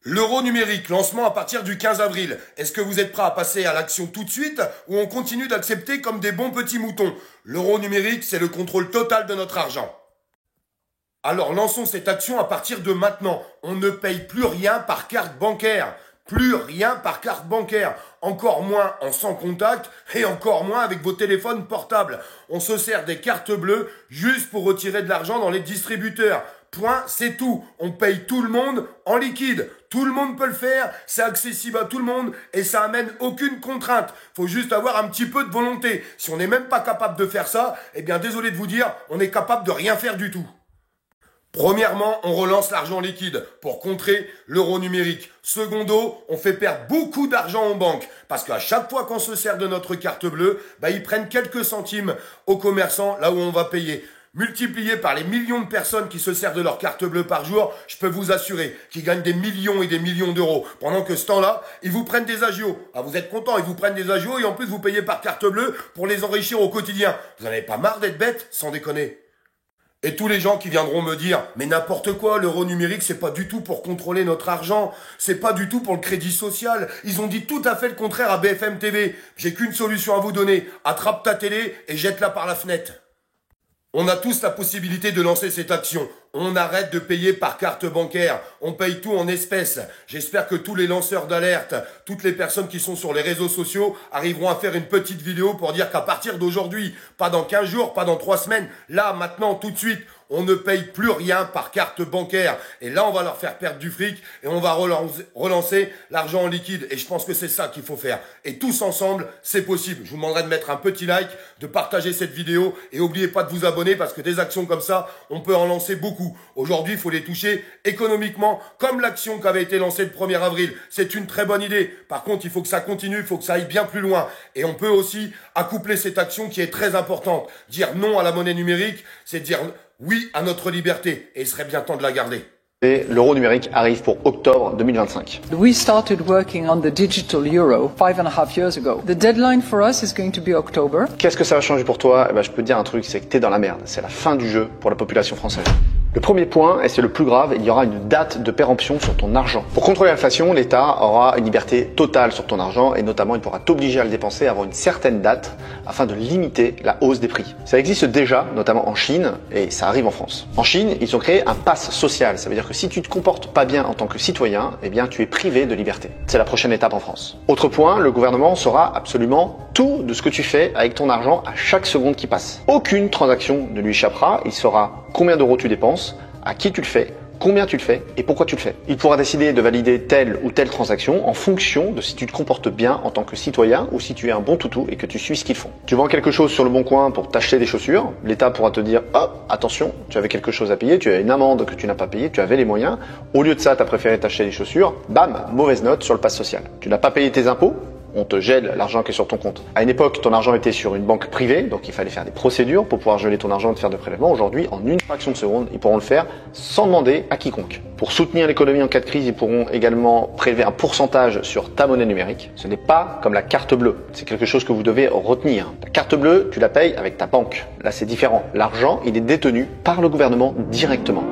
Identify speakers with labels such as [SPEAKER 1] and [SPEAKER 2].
[SPEAKER 1] L'euro numérique, lancement à partir du 15 avril. Est-ce que vous êtes prêt à passer à l'action tout de suite ou on continue d'accepter comme des bons petits moutons? L'euro numérique, c'est le contrôle total de notre argent. Alors lançons cette action à partir de maintenant. On ne paye plus rien par carte bancaire. Plus rien par carte bancaire. Encore moins en sans contact et encore moins avec vos téléphones portables. On se sert des cartes bleues juste pour retirer de l'argent dans les distributeurs. Point, c'est tout. On paye tout le monde en liquide. Tout le monde peut le faire, c'est accessible à tout le monde et ça amène aucune contrainte. Faut juste avoir un petit peu de volonté. Si on n'est même pas capable de faire ça, eh bien désolé de vous dire, on est capable de rien faire du tout. Premièrement, on relance l'argent liquide pour contrer l'euro numérique. Secondo, on fait perdre beaucoup d'argent aux banques parce qu'à chaque fois qu'on se sert de notre carte bleue, ils prennent quelques centimes aux commerçants là où on va payer. Multiplié par les millions de personnes qui se servent de leur carte bleue par jour, je peux vous assurer qu'ils gagnent des millions et des millions d'euros. Pendant que ce temps-là, ils vous prennent des agios. Ah, vous êtes contents, ils vous prennent des agios et en plus vous payez par carte bleue pour les enrichir au quotidien. Vous n'en avez pas marre d'être bêtes, sans déconner? Et tous les gens qui viendront me dire « Mais n'importe quoi, l'euro numérique, c'est pas du tout pour contrôler notre argent, c'est pas du tout pour le crédit social. » Ils ont dit tout à fait le contraire à BFM TV. J'ai qu'une solution à vous donner. Attrape ta télé et jette-la par la fenêtre. On a tous la possibilité de lancer cette action. On arrête de payer par carte bancaire. On paye tout en espèces. J'espère que tous les lanceurs d'alerte, toutes les personnes qui sont sur les réseaux sociaux arriveront à faire une petite vidéo pour dire qu'à partir d'aujourd'hui, pas dans 15 jours, pas dans 3 semaines, là, maintenant, tout de suite, on ne paye plus rien par carte bancaire. Et là, on va leur faire perdre du fric et on va relancer l'argent en liquide. Et je pense que c'est ça qu'il faut faire. Et tous ensemble, c'est possible. Je vous demanderai de mettre un petit like, de partager cette vidéo et n'oubliez pas de vous abonner parce que des actions comme ça, on peut en lancer beaucoup. Aujourd'hui, il faut les toucher économiquement comme l'action qui avait été lancée le 1er avril. C'est une très bonne idée. Par contre, il faut que ça continue, il faut que ça aille bien plus loin. Et on peut aussi accoupler cette action qui est très importante. Dire non à la monnaie numérique, c'est dire oui à notre liberté, et il serait bien temps de la garder.
[SPEAKER 2] Et l'euro numérique arrive pour octobre 2025.
[SPEAKER 3] We started working on the digital euro 5.5 years ago. The deadline for us is going to be October.
[SPEAKER 2] Qu'est-ce que ça va changer pour toi? Je peux te dire un truc, c'est que t'es dans la merde. C'est la fin du jeu pour la population française. Le premier point, et c'est le plus grave, il y aura une date de péremption sur ton argent. Pour contrôler l'inflation, l'État aura une liberté totale sur ton argent et notamment il pourra t'obliger à le dépenser avant une certaine date afin de limiter la hausse des prix. Ça existe déjà, notamment en Chine, et ça arrive en France. En Chine, ils ont créé un pass social. Ça veut dire que si tu te comportes pas bien en tant que citoyen, eh bien tu es privé de liberté. C'est la prochaine étape en France. Autre point, le gouvernement saura absolument tout de ce que tu fais avec ton argent à chaque seconde qui passe. Aucune transaction ne lui échappera. Il saura combien d'euros tu dépenses, à qui tu le fais, combien tu le fais et pourquoi tu le fais. Il pourra décider de valider telle ou telle transaction en fonction de si tu te comportes bien en tant que citoyen ou si tu es un bon toutou et que tu suis ce qu'ils font. Tu vends quelque chose sur le bon coin pour t'acheter des chaussures, l'État pourra te dire « Oh, attention, tu avais quelque chose à payer, tu as une amende que tu n'as pas payée, tu avais les moyens. Au lieu de ça, tu as préféré t'acheter des chaussures, bam, mauvaise note sur le pass social. Tu n'as pas payé tes impôts, on te gèle l'argent qui est sur ton compte. À une époque, ton argent était sur une banque privée, donc il fallait faire des procédures pour pouvoir geler ton argent et te faire de prélèvements. Aujourd'hui, en une fraction de seconde, ils pourront le faire sans demander à quiconque. Pour soutenir l'économie en cas de crise, ils pourront également prélever un pourcentage sur ta monnaie numérique. Ce n'est pas comme la carte bleue. C'est quelque chose que vous devez retenir. La carte bleue, tu la payes avec ta banque. Là, c'est différent. L'argent, il est détenu par le gouvernement directement.